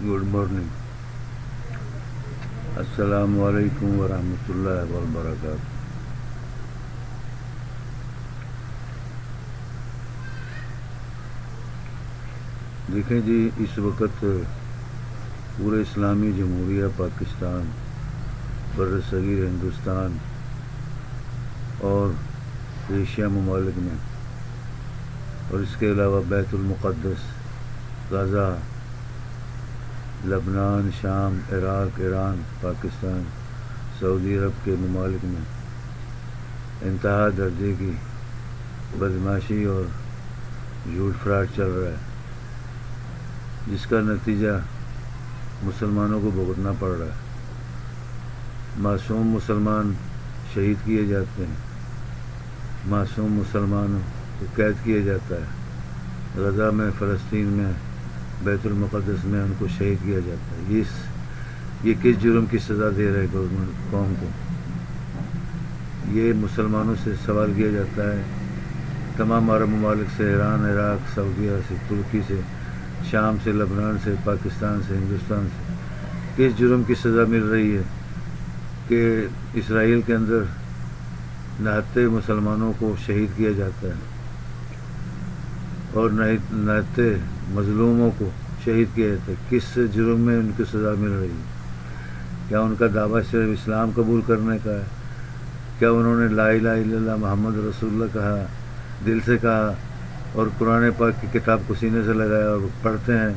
Good morning. السلام علیکم ورحمۃ اللہ وبرکاتہ. دیکھیں جی، اس وقت پورے اسلامی جمہوریہ پاکستان، بر صغیر ہندوستان اور ایشیا ممالک میں، اور اس کے علاوہ بیت المقدس، غزہ، لبنان، شام، عراق، ایران، پاکستان، سعودی عرب کے ممالک میں انتہا درجے کی بدماشی اور جھوٹ فراڈ چل رہا ہے، جس کا نتیجہ مسلمانوں کو بھگتنا پڑ رہا ہے. معصوم مسلمان شہید کیے جاتے ہیں، معصوم مسلمانوں کو قید کیا جاتا ہے. غزہ میں، فلسطین میں، بیت المقدس میں ان کو شہید کیا جاتا ہے. یہ کس جرم کی سزا دے رہے گورنمنٹ قوم کو؟ یہ مسلمانوں سے سوال کیا جاتا ہے. تمام عرب ممالک سے، ایران، عراق، سعودیہ سے، ترکی سے، شام سے، لبنان سے، پاکستان سے، ہندوستان سے کس جرم کی سزا مل رہی ہے کہ اسرائیل کے اندر نہتے مسلمانوں کو شہید کیا جاتا ہے اور نہتے مظلوموں کو شہید کیا جاتا ہے؟ کس جرم میں ان کی سزا مل رہی ہے؟ کیا ان کا دعویٰ صرف اسلام قبول کرنے کا ہے؟ کیا انہوں نے لا الہ الا اللہ محمد رسول اللہ کہا، دل سے کہا، اور قرآن پاک کی کتاب کو سینے سے لگایا اور پڑھتے ہیں،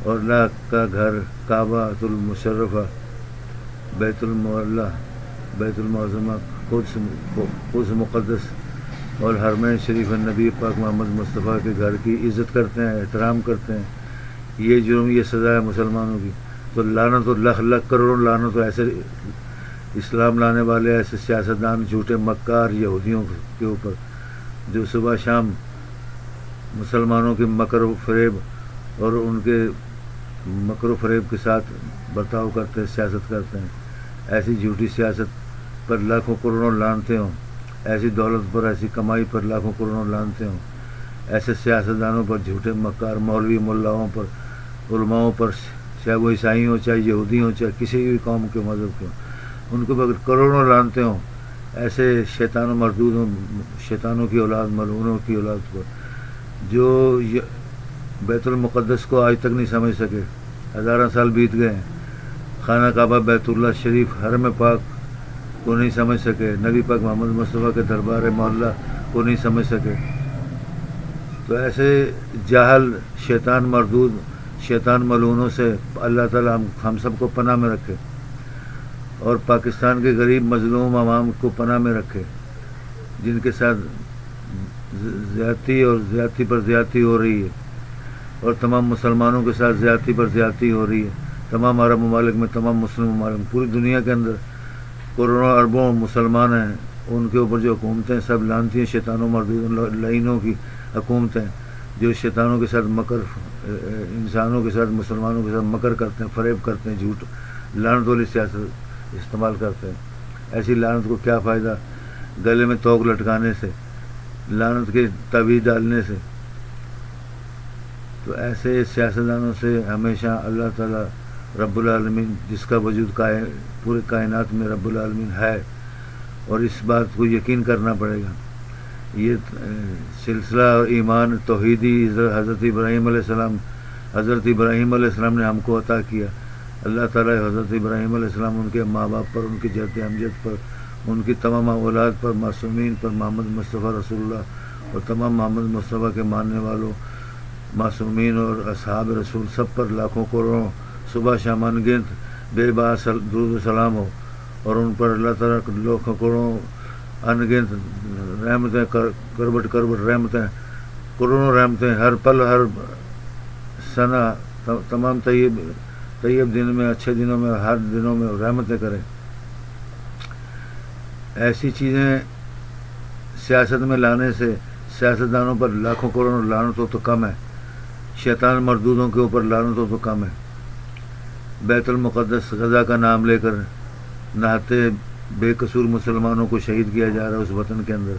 اور اللہ کا گھر کعبہ المشرفہ، بیت المعلّہ، بیت المعظمہ، قدس مقدس اور حرمین شریف نبی پاک محمد مصطفیٰ کے گھر کی عزت کرتے ہیں، احترام کرتے ہیں؟ یہ جرم، یہ سزا ہے مسلمانوں کی. تو لعنت و لاکھ کروڑوں لعنت. ایسے اسلام لانے والے ایسے سیاستدان، جھوٹے مکار یہودیوں کے اوپر، جو صبح شام مسلمانوں کے مکر و فریب اور ان کے مکر و فریب کے ساتھ برتاؤ کرتے ہیں، سیاست کرتے ہیں. ایسی جھوٹی سیاست پر لاکھوں کروڑوں لانتے ہوں، ایسی دولت پر، ایسی کمائی پر لاکھوں کروڑوں لانتے ہوں. ایسے سیاستدانوں پر، جھوٹے مکار مولوی ملاؤں پر، علماؤں پر، چاہے وہ عیسائی ہوں، چاہے یہودی ہوں، چاہے کسی بھی قوم کے مذہب کے ہوں، ان کو اگر کروڑوں لانتے ہوں. ایسے شیطان و مردودوں، شیطانوں کی اولاد، ملعونوں کی اولاد پر، جو بیت المقدس کو آج تک نہیں سمجھ سکے. ہزارہ سال بیت گئے ہیں. خانہ کعبہ، بیت اللہ شریف، حرم پاک کو نہیں سمجھ سکے. نبی پاک محمد مصطفیٰ کے دربار محلہ کو نہیں سمجھ سکے. تو ایسے جاہل، شیطان مردود، شیطان ملعونوں سے اللہ تعالیٰ ہم سب کو پناہ میں رکھے، اور پاکستان کے غریب مظلوم عوام کو پناہ میں رکھے، جن کے ساتھ زیادتی اور زیادتی پر زیادتی ہو رہی ہے، اور تمام مسلمانوں کے ساتھ زیادتی پر زیادتی ہو رہی ہے. تمام عرب ممالک میں، تمام مسلم ممالک میں، پوری دنیا کے اندر کروڑوں اربوں مسلمان ہیں. ان کے اوپر جو حکومتیں سب لانتی ہیں، شیطانوں مردود لعینوں کی حکومتیں، جو شیطانوں کے ساتھ مکر، انسانوں کے ساتھ، مسلمانوں کے ساتھ مکر کرتے ہیں، فریب کرتے ہیں، جھوٹ لعنت والی سیاست استعمال کرتے ہیں. ایسی لعنت کو کیا فائدہ؟ گلے میں توق لٹکانے سے، لعنت کے تعویذ ڈالنے سے. تو ایسے سیاستدانوں سے ہمیشہ اللہ تعالیٰ رب العالمین، جس کا وجود پورے کائنات میں رب العالمین ہے، اور اس بات کو یقین کرنا پڑے گا. یہ سلسلہ اور ایمان توحیدی حضرت ابراہیم علیہ السلام نے ہم کو عطا کیا. اللہ تعالیٰ حضرت ابراہیم علیہ السلام، ان کے ماں باپ پر، ان کی جد امجد پر، ان کی تمام اولاد پر، معصومین پر، محمد مصطفیٰ رسول اللہ اور تمام محمد مصطفیٰ کے ماننے والوں، معصومین اور اصحاب رسول سب پر لاکھوں کروڑوں صبح شام انگنت بے باس درود و سلام ہو، اور ان پر اللہ تعالیٰ لاکھوں کروڑوں انگنت رحمتیں، کربٹ رحمتیں، کروڑوں رحمتیں ہر پل، ہر سنہ، تمام طیب دن میں، اچھے دنوں میں، ہر دنوں میں رحمتیں کرے. ایسی چیزیں سیاست میں لانے سے سیاستدانوں پر لاکھوں کروڑوں لعنت ہو تو کم ہے، شیطان مردودوں کے اوپر لعنت ہو تو کم ہے. بیت المقدس، غزہ کا نام لے کر نہتے بے قصور مسلمانوں کو شہید کیا جا رہا ہے اس وطن کے اندر.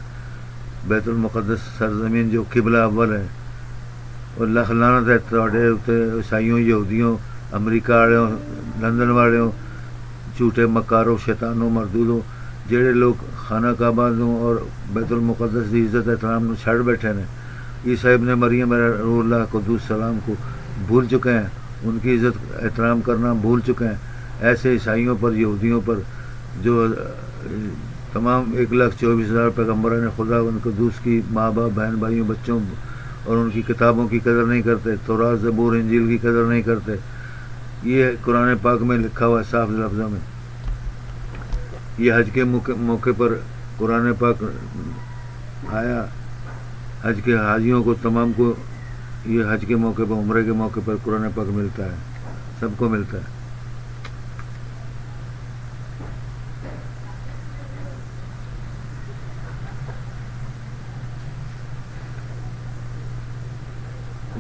بیت المقدس سرزمین جو قبلہ اول ہے، اور لعنت ہے عیسائیوں، یہودیوں، امریکہ والے ہوں, لندن والے ہوں, جھوٹے مکاروں, شیطانوں, مردودوں, جہے لوگ خانہ کعبہ اور بیت المقدس کی عزت احترام چھڑ بیٹھے نے, عیسیٰ ابن مریم روح اللہ قدوس سلام کو بھول چکے ہیں, ان کی عزت احترام کرنا بھول چکے ہیں. ایسے عیسائیوں پر, یہودیوں پر, جو تمام 1,24,000 پیغمبران خدا ان قدوس کی ماں باپ, بہن بھائیوں, بچوں اور ان کی کتابوں کی قدر نہیں کرتے, تورات, زبور, انجیل کی قدر نہیں کرتے. یہ قرآن پاک میں لکھا ہوا ہے صاف لفظوں میں. یہ حج کے موقع پر قرآن پاک آیا, حج کے حاجیوں کو تمام کو یہ حج کے موقع پر, عمرے کے موقع پر قرآن پاک ملتا ہے, سب کو ملتا ہے.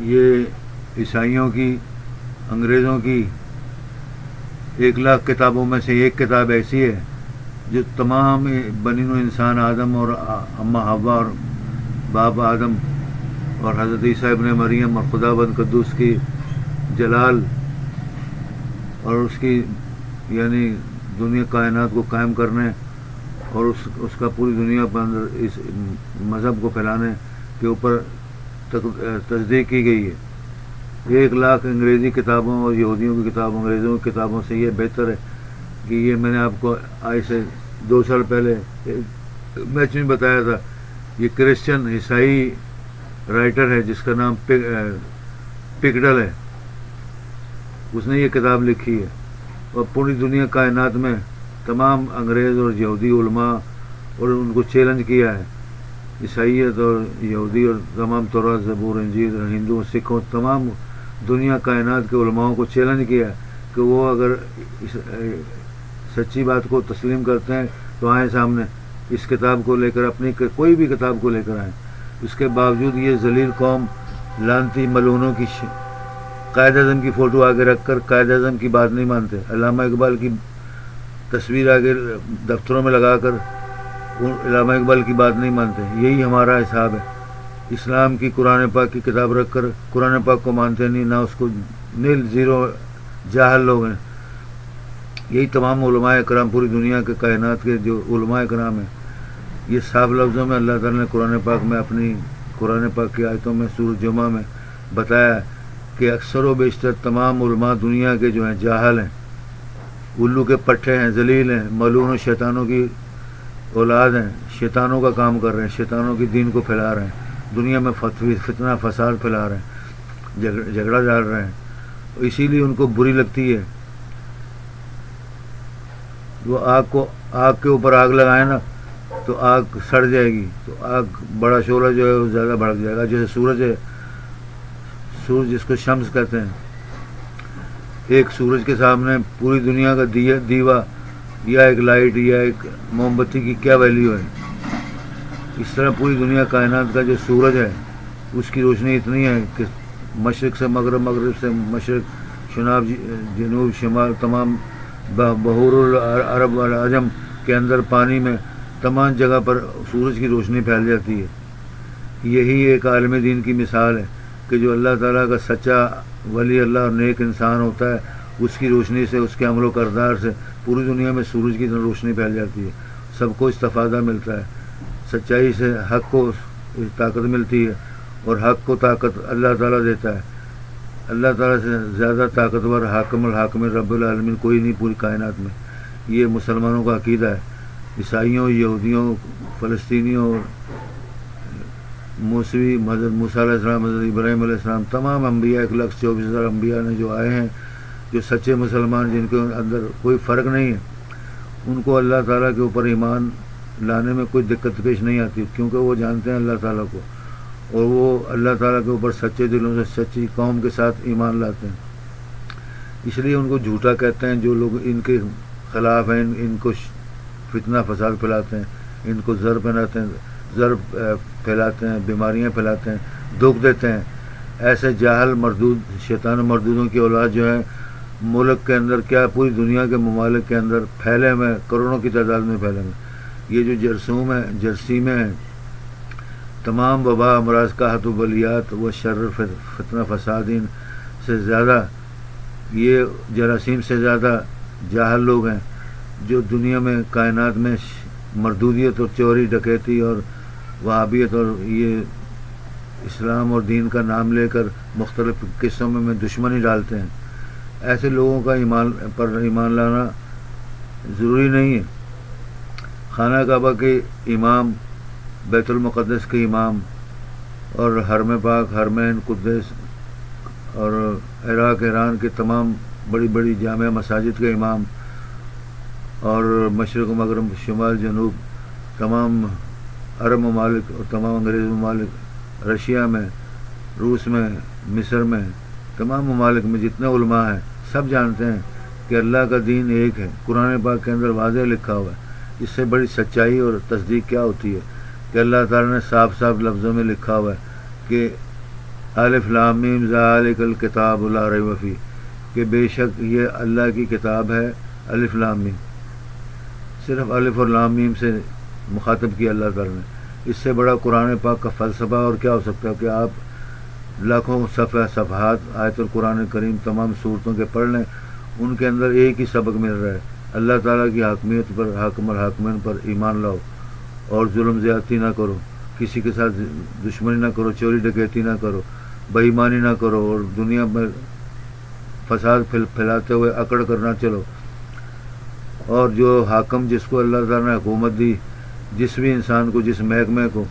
یہ عیسائیوں کی, انگریزوں کی 1,00,000 کتابوں میں سے ایک کتاب ایسی ہے جو تمام بنی نوع انسان آدم اور اماں حوا اور باپ آدم اور حضرت عیسیٰ ابن مریم اور خداوند قدوس کی جلال اور اس کی یعنی دنیا کائنات کو قائم کرنے اور اس کا پوری دنیا پر اندر اس مذہب کو پھیلانے کے اوپر تصدیق کی گئی ہے. 1,00,000 انگریزی کتابوں اور یہودیوں کی کتابوں, انگریزوں کی کتابوں سے یہ بہتر ہے کہ یہ میں نے آپ کو آج سے 2 سال پہلے میچ میں بتایا تھا. یہ کرسچن عیسائی رائٹر ہے جس کا نام پکڈل ہے, اس نے یہ کتاب لکھی ہے اور پوری دنیا کائنات میں تمام انگریز اور یہودی علماء اور ان کو چیلنج کیا ہے. عیسائیت اور یہودی اور تمام تورات, زبور, انجیل, ہندوؤں, سکھوں, تمام دنیا کائنات کے علماؤں کو چیلنج کیا ہے کہ وہ اگر سچی بات کو تسلیم کرتے ہیں تو آئیں سامنے, اس کتاب کو لے کر, اپنی کوئی بھی کتاب کو لے کر آئیں. اس کے باوجود یہ ذلیل قوم لعنتی ملعونوں کی قائد اعظم کی فوٹو آگے رکھ کر قائد اعظم کی بات نہیں مانتے, علامہ اقبال کی تصویر آگے دفتروں میں لگا کر علامہ اقبال کی بات نہیں مانتے. یہی ہمارا حساب ہے. اسلام کی قرآن پاک کی کتاب رکھ کر قرآن پاک کو مانتے نہیں, نہ اس کو, نیل زیرو جاہل لوگ ہیں. یہی تمام علماء کرام پوری دنیا کے کائنات کے جو علماء کرام ہیں, یہ صاف لفظوں میں اللہ تعالیٰ نے قرآن پاک میں, اپنی قرآن پاک کی آیتوں میں, سورۃ جمعہ میں بتایا کہ اکثر و بیشتر تمام علماء دنیا کے جو ہیں جاہل ہیں, الو کے پٹھے ہیں, ذلیل ہیں, ملعون و شیطانوں کی اولاد ہیں, شیطانوں کا کام کر رہے ہیں, شیطانوں کی دین کو پھیلا رہے ہیں, دنیا میں فتنہ فساد پھیلا رہے ہیں, جھگڑا ڈال رہے ہیں. اسی لیے ان کو بری لگتی ہے. وہ آگ کے اوپر آگ لگائیں نا تو آگ سڑ جائے گی, تو آگ بڑا شعلہ جو ہے وہ زیادہ بھڑک جائے گا. جیسے سورج ہے, سورج جس کو شمس کہتے ہیں, ایک سورج کے سامنے پوری دنیا کا دیوا یا ایک لائٹ یا ایک موم بتی کی کیا ویلیو ہے. اس طرح پوری دنیا کائنات کا جو سورج ہے اس کی روشنی اتنی ہے کہ مشرق سے مغرب, مغرب سے مشرق, شناب, جنوب, شمال, تمام بحور العرب والعجم کے اندر پانی میں تمام جگہ پر سورج کی روشنی پھیل جاتی ہے. یہی ایک عالم دین کی مثال ہے کہ جو اللہ تعالیٰ کا سچا ولی اللہ اور نیک انسان ہوتا ہے, اس کی روشنی سے, اس کے عمل و کردار سے پوری دنیا میں سورج کی روشنی پھیل جاتی ہے. سب کو استفادہ ملتا ہے. سچائی سے حق کو طاقت ملتی ہے اور حق کو طاقت اللہ تعالیٰ دیتا ہے. اللہ تعالیٰ سے زیادہ طاقتور حاکم الحاکم رب العالمین کوئی نہیں پوری کائنات میں. یہ مسلمانوں کا عقیدہ ہے. عیسائیوں, یہودیوں, فلسطینیوں, موسوی, حضرت موسیٰ علیہ السلام, حضرت ابراہیم علیہ السلام, تمام انبیاء 1,24,000 انبیاء نے جو آئے ہیں, جو سچے مسلمان جن کے اندر کوئی فرق نہیں ہے, ان کو اللہ تعالیٰ کے اوپر ایمان لانے میں کوئی دقت پیش نہیں آتی, کیونکہ وہ جانتے ہیں اللہ تعالیٰ کو اور وہ اللہ تعالیٰ کے اوپر سچے دلوں سے, سچی قوم کے ساتھ ایمان لاتے ہیں. اس لیے ان کو جھوٹا کہتے ہیں. جو لوگ ان کے خلاف ہیں, ان کو فتنہ فساد پھیلاتے ہیں, ان کو زر پہناتے ہیں, زر پھیلاتے ہیں, بیماریاں پھیلاتے ہیں, دکھ دیتے ہیں. ایسے جاہل مردود, شیطان مردودوں کی اولاد جو ہے ملک کے اندر, کیا پوری دنیا کے ممالک کے اندر پھیلے ہوئے, کروڑوں کی تعداد میں پھیلے ہوئے. یہ جو جرثیمیں ہیں, تمام وبا, امراض, قحط و بلیات و شر فتنہ فسادین سے زیادہ یہ جراثیم سے زیادہ جاہل لوگ ہیں جو دنیا میں کائنات میں مردودیت اور چوری ڈکیتی اور وہابیت اور یہ اسلام اور دین کا نام لے کر مختلف قصوں میں دشمنی ڈالتے ہیں. ایسے لوگوں کا ایمان لانا ضروری نہیں ہے. خانہ کعبہ کے امام، بیت المقدس کے امام اور حرم پاک، حرمین قدس اور عراق ایران کے تمام بڑی بڑی جامع مساجد کے امام اور مشرق مغرب شمال جنوب تمام عرب ممالک اور تمام انگریز ممالک، رشیا میں، روس میں، مصر میں، تمام ممالک میں جتنے علماء ہیں سب جانتے ہیں کہ اللہ کا دین ایک ہے. قرآن پاک کے اندر واضح لکھا ہوا ہے. اس سے بڑی سچائی اور تصدیق کیا ہوتی ہے کہ اللہ تعالیٰ نے صاف صاف لفظوں میں لکھا ہوا ہے کہ الف لام میم ذالک الکتاب لا ریب فیہ، کہ بے شک یہ اللہ کی کتاب ہے. الف لام میم، صرف الف اور لام میم سے مخاطب کیا اللہ تعالیٰ نے. اس سے بڑا قرآن پاک کا فلسفہ اور کیا ہو سکتا ہے کہ آپ لاکھوں صفحات آیت القرآن کریم تمام صورتوں کے پڑھ لیں، ان کے اندر ایک ہی سبق مل رہا ہے، اللہ تعالیٰ کی حاکمیت پر، حاکم الحاکمین پر ایمان لاؤ اور ظلم زیادتی نہ کرو، کسی کے ساتھ دشمنی نہ کرو، چوری ڈکیتی نہ کرو، بے ایمانی نہ کرو اور دنیا میں فساد پھیلاتے ہوئے اکڑ کر نہ چلو. اور جو حاکم جس کو اللہ تعالیٰ نے حکومت دی، جس بھی انسان کو، جس محکمے کو،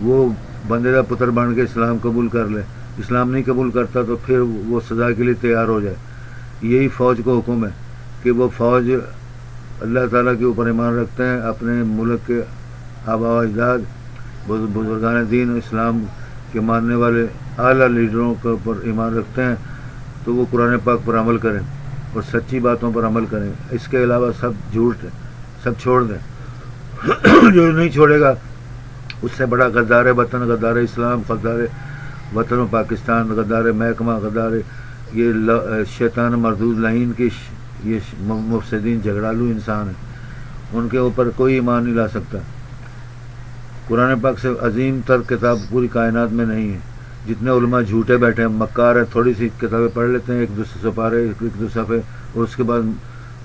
وہ بندے کا پتر بن کے اسلام قبول کر لے. اسلام نہیں قبول کرتا تو پھر وہ سزا کے لیے تیار ہو جائے. یہی فوج کو حکم ہے کہ وہ فوج اللہ تعالیٰ کے اوپر ایمان رکھتے ہیں، اپنے ملک کے آباء و اجداد، بزرگان دین اسلام کے ماننے والے اعلیٰ لیڈروں کے اوپر ایمان رکھتے ہیں، تو وہ قرآن پاک پر عمل کریں اور سچی باتوں پر عمل کریں. اس کے علاوہ سب جھوٹ ہے، سب چھوڑ دیں. جو نہیں چھوڑے گا اس سے بڑا غدار وطن، غدار اسلام، غدار وطن و پاکستان، غدار محکمہ، غدار یہ شیطان مردود لعین کی یہ مفسدین جھگڑالو انسان ہیں. ان کے اوپر کوئی ایمان نہیں لا سکتا. قرآن پاک سے عظیم تر کتاب پوری کائنات میں نہیں ہے. جتنے علماء جھوٹے بیٹھے ہیں، مکار ہیں، تھوڑی سی کتابیں پڑھ لیتے ہیں، ایک دو سپارے، ایک دو صفحے، اور اس کے بعد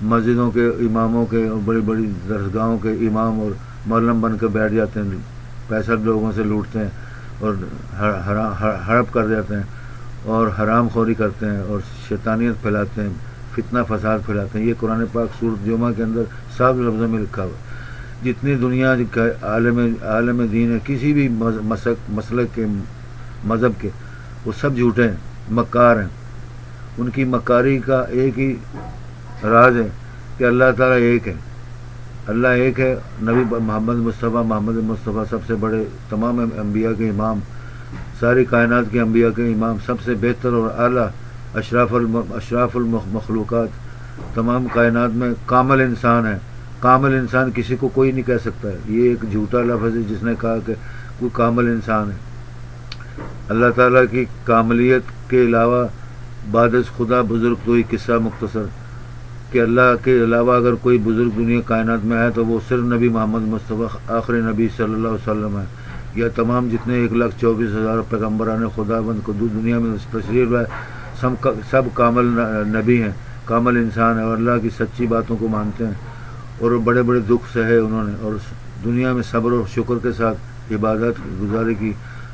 مسجدوں کے اماموں کے اور بڑی بڑی درسگاہوں کے امام اور مولم بن کے بیٹھ جاتے ہیں، پیسہ لوگوں سے لوٹتے ہیں اور ہڑپ کر جاتے ہیں اور حرام خوری کرتے ہیں اور شیطانیت پھیلاتے ہیں، فتنہ فساد پھیلاتے ہیں. یہ قرآن پاک سورۃ جمعہ کے اندر صاف لفظوں میں لکھا ہوا ہے. جتنی دنیا کا عالم دین ہے، کسی بھی مسلک کے، مذہب کے، وہ سب جھوٹے ہیں، مکار ہیں. ان کی مکاری کا ایک ہی راز ہے کہ اللہ تعالیٰ ایک ہے. اللہ ایک ہے. نبی محمد مصطفیٰ سب سے بڑے تمام انبیاء کے امام، ساری کائنات کے انبیاء کے امام، سب سے بہتر اور اعلیٰ اشراف المخلوقات، تمام کائنات میں کامل انسان ہے. کامل انسان کسی کو کوئی نہیں کہہ سکتا ہے. یہ ایک جھوٹا لفظ ہے جس نے کہا کہ کوئی کامل انسان ہے. اللہ تعالیٰ کی کاملیت کے علاوہ بعد از خدا بزرگ تو ہی قصہ مختصر، کہ اللہ کے علاوہ اگر کوئی بزرگ دنیا کائنات میں ہے تو وہ صرف نبی محمد مصطفیٰ آخری نبی صلی اللہ علیہ وسلم ہے. یا تمام جتنے 1,24,000 پیغمبران خدا بند کو دنیا میں تشریف لائے، سب کامل نبی ہیں، کامل انسان ہیں اور اللہ کی سچی باتوں کو مانتے ہیں. اور بڑے بڑے دکھ سہے انہوں نے اور دنیا میں صبر و شکر کے ساتھ عبادت گزاری کی،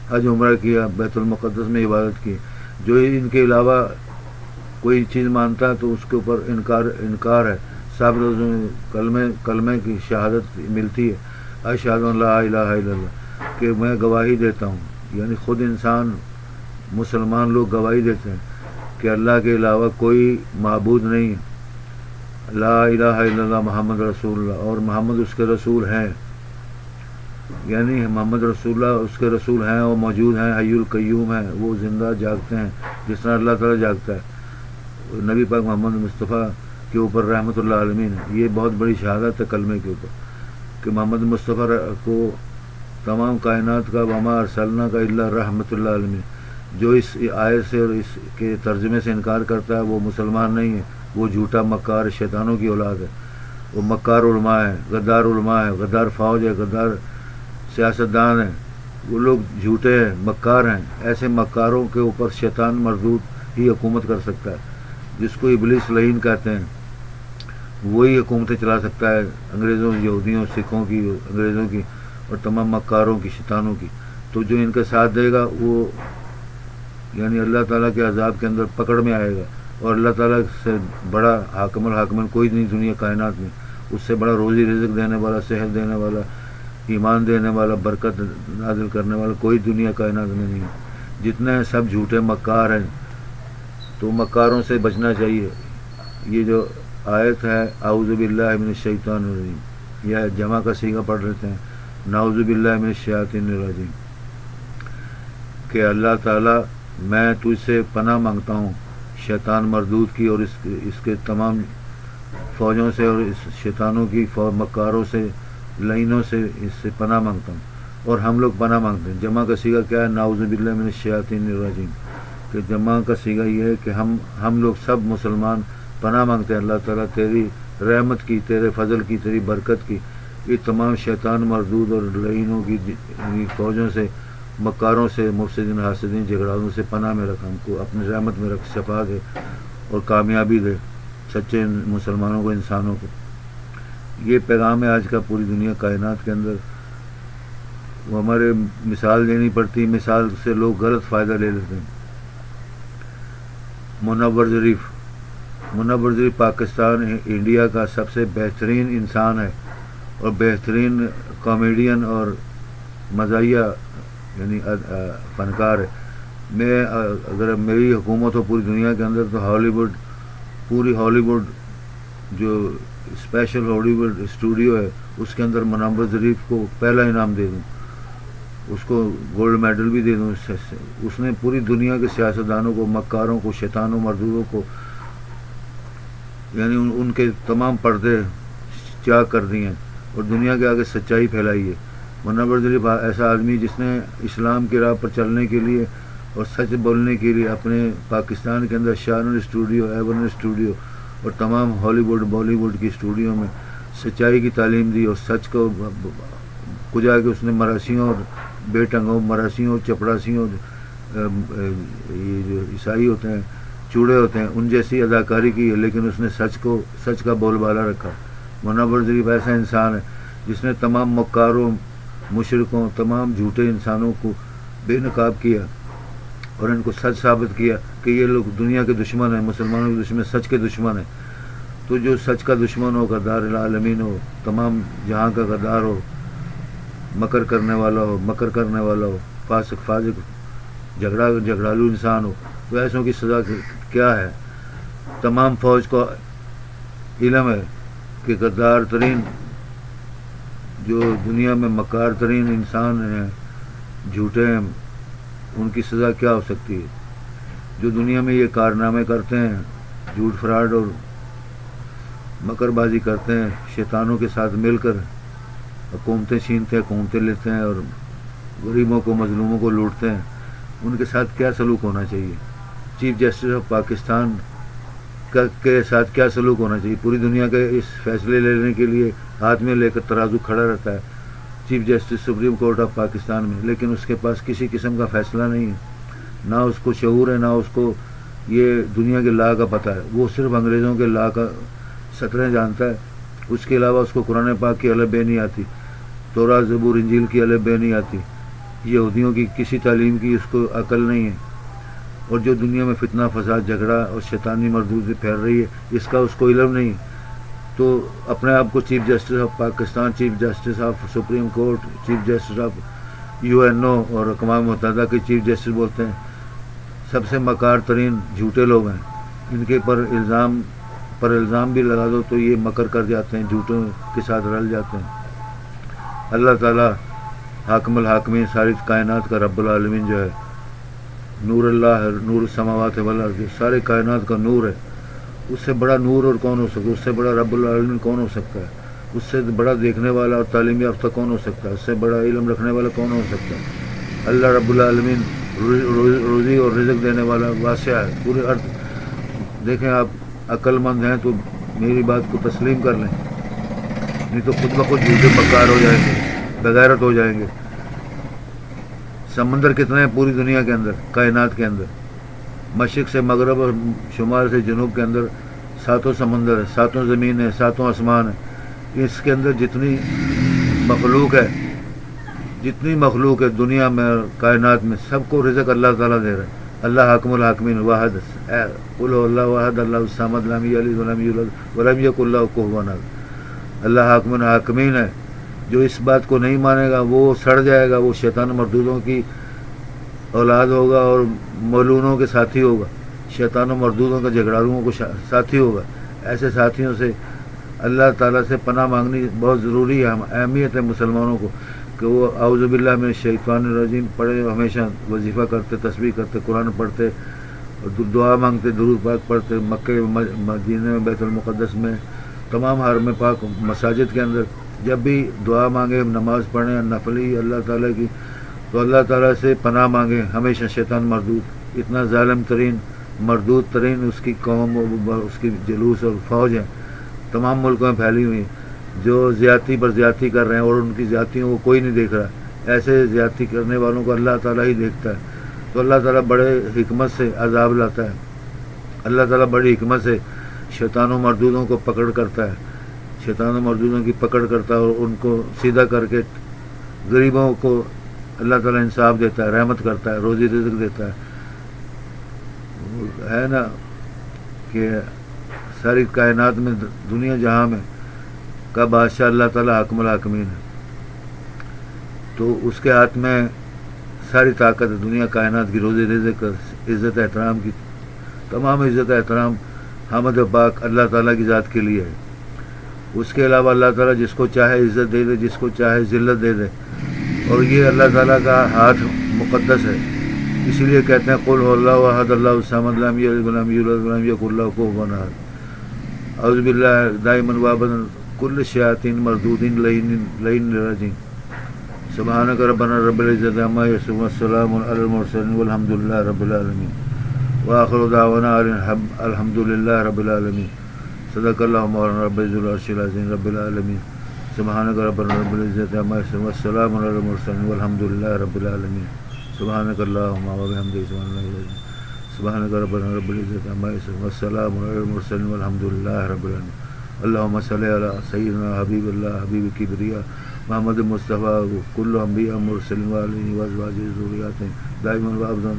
حج عمرہ کیا، بیت المقدس میں عبادت کی. جو ان کے علاوہ کوئی چیز مانتا ہے تو اس کے اوپر انکار ہے. صاحب کلمے کی شہادت ملتی ہے، اشہد ان لا الہ الا اللہ، کہ میں گواہی دیتا ہوں. یعنی خود انسان، مسلمان لوگ گواہی دیتے ہیں کہ اللہ کے علاوہ کوئی معبود نہیں ہے. لا الہ الا اللہ محمد رسول اللہ، اور محمد اس کے رسول ہیں. یعنی محمد رسول اللہ اس کے رسول ہیں، وہ موجود ہیں، حی القیوم ہیں، وہ زندہ جاگتے ہیں جس طرح اللہ تعالیٰ جاگتا ہے. نبی پاک محمد مصطفیٰ کے اوپر رحمۃ اللہ عالمین ہے. یہ بہت بڑی شہادت ہے کلمے کے اوپر کہ محمد مصطفیٰ کو تمام کائنات کا وما ارسلنا کا الا رحمۃ اللہ عالمین. جو اس آیت سے اور اس کے ترجمے سے انکار کرتا ہے وہ مسلمان نہیں ہے، وہ جھوٹا مکار شیطانوں کی اولاد ہے. وہ مکار علماء ہیں، غدار علماء ہیں، غدار فوج ہے، غدار سیاستدان ہیں. وہ لوگ جھوٹے ہیں، مکار ہیں. ایسے مکاروں کے اوپر شیطان مردود ہی حکومت کر سکتا ہے. جس کو ابلیس لعین کہتے ہیں، وہی حکومتیں چلا سکتا ہے، انگریزوں، یہودیوں، سکھوں کی، انگریزوں کی اور تمام مکاروں کی، شیطانوں کی۔ تو جو ان کا ساتھ دے گا وہ یعنی اللہ تعالیٰ کے عذاب کے اندر پکڑ میں آئے گا، اور اللہ تعالیٰ سے بڑا حاکم الحاکمین کوئی نہیں دنیا کائنات میں، اس سے بڑا روزی رزق دینے والا، صحت دینے والا، ایمان دینے والا، برکت نازل کرنے والا کوئی دنیا کائنات میں نہیں ہے۔ جتنے ہیں سب جھوٹے مکار ہیں، تو مکاروں سے بچنا چاہیے۔ یہ جو آیت ہے اعوذ باللہ من الشیطان الرجیم، یہ جمع کا صیغہ پڑھ لیتے ہیں، نعوذ باللہ من الشیاطین الرجیم، کہ اللہ تعالیٰ میں تجھ سے پناہ مانگتا ہوں شیطان مردود کی اور اس کے تمام فوجوں سے، اور اس شیطانوں کی مکاروں سے، لعینوں سے، اس سے پناہ مانگتا ہوں۔ اور ہم لوگ پناہ مانگتے ہیں۔ جمع کا صیغہ کیا ہے؟ نعوذ باللہ من الشیاطین الرجیم، کہ جمع کا صیغہ یہ ہے کہ ہم لوگ سب مسلمان پناہ مانگتے ہیں اللہ تعالیٰ تیری رحمت کی، تیرے فضل کی، تیری برکت کی، یہ تمام شیطان مردود اور لعینوں کی فوجوں سے، مکاروں سے، مفسدین، حاسدین، جھگڑالوں سے پناہ میں رکھ، ہم کو اپنی رحمت میں رکھ، شفا دے اور کامیابی دے سچے مسلمانوں کو، انسانوں کو۔ یہ پیغام ہے آج کا پوری دنیا کائنات کے اندر۔ وہ ہمارے مثال دینی پڑتی، مثال سے لوگ غلط فائدہ لے لیتے ہیں۔ منور ظریف پاکستان انڈیا کا سب سے بہترین انسان ہے اور بہترین کامیڈین اور مزاحیہ یعنی فنکار ہے۔ میں اگر میری حکومت ہو پوری دنیا کے اندر تو پوری ہالی ووڈ جو اسپیشل ہالی ووڈ اسٹوڈیو ہے اس کے اندر منور ظریف کو پہلا انعام دے دوں، اس کو گولڈ میڈل بھی دے دوں۔ اس نے پوری دنیا کے سیاستدانوں کو، مکاروں کو، شیطانوں، مردودوں کو یعنی ان کے تمام پردے چاک کر دیے ہیں اور دنیا کے آگے سچائی پھیلائی ہے۔ منور ظریف ایسا آدمی جس نے اسلام کی راہ پر چلنے کے لیے اور سچ بولنے کے لیے اپنے پاکستان کے اندر شارن اسٹوڈیو، ایورن اسٹوڈیو اور تمام ہالی ووڈ، بالی ووڈ کی اسٹوڈیو میں سچائی کی تعلیم دی اور سچ کو جا کے اس نے مراسیوں اور بے ٹنگوں، مراسیوں، چپڑاسیوں، یہ جو عیسائی ہوتے ہیں، چوڑے ہوتے ہیں، ان جیسی اداکاری کی ہے، لیکن اس نے سچ کا بول بالا رکھا۔ منور ظریف ایسا انسان ہے جس نے تمام مکاروں، مشرکوں، تمام جھوٹے انسانوں کو بے نقاب کیا اور ان کو سچ ثابت کیا کہ یہ لوگ دنیا کے دشمن ہیں، مسلمانوں کے دشمن، سچ کے دشمن ہیں۔ تو جو سچ کا دشمن ہو، غدار العالمین ہو، تمام جہاں کا غدار ہو، مکر کرنے والا ہو، فاسق فاجق، جھگڑالو انسان ہو، تو ایسوں کی سزا کیا ہے؟ تمام فوج کو علم ہے کہ غدار ترین جو دنیا میں مکار ترین انسان ہیں، جھوٹے ہیں، ان کی سزا کیا ہو سکتی ہے؟ جو دنیا میں یہ کارنامے کرتے ہیں، جھوٹ فراڈ اور مکر بازی کرتے ہیں، شیطانوں کے ساتھ مل کر حکومتیں چھینتے ہیں، حکومتیں لیتے ہیں اور غریبوں کو، مظلوموں کو لوٹتے ہیں، ان کے ساتھ کیا سلوک ہونا چاہیے؟ چیف جسٹس آف پاکستان کے ساتھ کیا سلوک ہونا چاہیے؟ پوری دنیا کے اس فیصلے لینے کے لیے ہاتھ میں لے کر ترازو کھڑا رہتا ہے chief justice supreme court of Pakistan میں، لیکن اس کے پاس کسی قسم کا فیصلہ نہیں ہے، نہ اس کو شعور ہے، نہ اس کو یہ دنیا کے لا کا پتہ ہے۔ وہ صرف انگریزوں کے لا کا سطریں جانتا ہے، اس کے علاوہ اس کو قرآن پاک کی الف بے نہیں آتی، تورات، زبور، انجیل کی الف بے نہیں آتی، یہودیوں کی کسی تعلیم کی اس کو عقل نہیں ہے، اور جو دنیا میں فتنہ، فساد، جھگڑا اور شیطانی مردودی پھیل رہی ہے اس کا اس کو علم نہیں۔ تو اپنے آپ کو chief justice of Pakistan, chief justice of supreme court, chief justice of UNO اور اقوام متحدہ کے چیف جسٹس بولتے ہیں۔ سب سے مکار ترین جھوٹے لوگ ہیں، ان کے پر الزام بھی لگا دو تو یہ مکر کر جاتے ہیں، جھوٹوں کے ساتھ رل جاتے ہیں۔ اللہ تعالیٰ حاکم الحاکمین، ساری کائنات کا رب العالمین جو ہے، نور اللہ ہے، نور السماوات والارض، سارے کائنات کا نور ہے۔ اس سے بڑا نور اور کون ہو سکتا ہے؟ اس سے بڑا رب العالمین کون ہو سکتا ہے؟ اس سے بڑا دیکھنے والا اور تعلیم یافتہ کون ہو سکتا ہے؟ اس سے بڑا علم رکھنے والا کون ہو سکتا ہے؟ اللہ رب العالمین روزی اور رزق دینے والا واسع ہے پورے ارض۔ دیکھیں، آپ عقل مند ہیں تو میری بات کو تسلیم کر لیں، نہیں تو خود بخود جھوٹے مکار ہو جائیں گے، بغیرت ہو جائیں گے۔ سمندر کتنے ہیں پوری دنیا کے اندر، کائنات کے اندر؟ مشرق سے مغرب اور شمال سے جنوب کے اندر 7 سمندر ہے، 7 زمین ہے، 7 آسمان ہے. اس کے اندر جتنی مخلوق ہے دنیا میں اور کائنات میں، سب کو رزق اللہ تعالیٰ دے رہا ہے. اللہ حاکم الحاکمین واحد قل هو اللہ واحد اللہ الصمد لم یلد ولم یولد ولم یکن له کفوا احد. اللہ حاکم الحاکمین ہے. جو اس بات کو نہیں مانے گا وہ سڑ جائے گا، وہ شیطان مردودوں کی اولاد ہوگا اور مولونوں کے ساتھی ہوگا، شیطان و مردودوں کا جھگڑالوؤں کو ساتھی ہوگا. ایسے ساتھیوں سے اللہ تعالیٰ سے پناہ مانگنی بہت ضروری ہے. اہمیت ہے مسلمانوں کو کہ وہ اعوذ باللہ من الشیطان الرجیم پڑھے، ہمیشہ وظیفہ کرتے، تسبیح کرتے، قرآن پڑھتے اور دعا مانگتے، درود پاک پڑھتے. مکہ مدینہ میں، بیت المقدس میں، تمام حرم پاک مساجد کے اندر جب بھی دعا مانگے، نماز پڑھیں نفلی اللہ تعالیٰ کی، تو اللہ تعالیٰ سے پناہ مانگیں ہمیشہ. شیطان مردود اتنا ظالم ترین مردود ترین اس کی قوم اور اس کی جلوس اور فوج ہے تمام ملکوں میں پھیلی ہوئی، جو زیادتی پر زیادتی کر رہے ہیں اور ان کی زیادتیوں کو کوئی نہیں دیکھ رہا. ایسے زیادتی کرنے والوں کو اللہ تعالیٰ ہی دیکھتا ہے. تو اللہ تعالیٰ بڑے حکمت سے عذاب لاتا ہے. اللہ تعالیٰ بڑی حکمت سے شیطانوں مردودوں کو پکڑ کرتا ہے، شیطانوں مردودوں کی پکڑ کرتا ہے اور ان کو سیدھا کر کے غریبوں کو اللہ تعالیٰ انصاف دیتا ہے، رحمت کرتا ہے، روزی رزق دیتا ہے نا کہ ساری کائنات میں، دنیا جہاں میں کا بادشاہ اللہ تعالیٰ حاکم الحاکمین ہے. تو اس کے ہاتھ میں ساری طاقت ہے. دنیا کائنات کی روزی رزق، عزت احترام کی، تمام عزت احترام حمد و پاک اللہ تعالیٰ کی ذات کے لیے ہے. اس کے علاوہ اللہ تعالیٰ جس کو چاہے عزت دے دے، جس کو چاہے ذلت دے دے، اور یہ اللہ تعالیٰ کا ہاتھ مقدس ہے. اسی لیے کہتے ہیں قل هو اللہ احد اللہ الصمد لم یلد ولم یولد ولم یکن له کفوا احد. اعوذ باللہ دائما وابدا کل شیاطین مردود لعین رجیم. سبحانک ربنا رب العزت عما یصفون والسلام علی المرسلین والحمد للہ رب العالمین وآخر دعوانا الحمد للہ رب العالمین. صدق اللہ مولانا رب العرش العظیم رب العالمین. سبحانک ربنا رب العزت عما یصفون والسلام علی المرسلین والحمد للہ رب العالمین. سبحانک اللہم وبحمدک سبحانک ربنا رب العزت عما یصفون والسلام علی المرسلین والحمد للہ رب العالمین. اللہم صلی علی سیدنا حبیب اللہ حبیب کبریا محمد مصطفیٰ کل انبیاء مرسلین وآلہ وازواجہ ذریاتہ دائما وابدا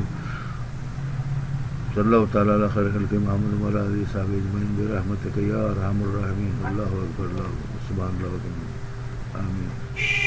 صلی اللہ تعالیٰ علی خیر خلق محمد وعلی آلہ وصحبہ اجمعین برحمتک یا ارحم الراحمین. اللہ اکبر، اللہ سبحان اللہ، آمین.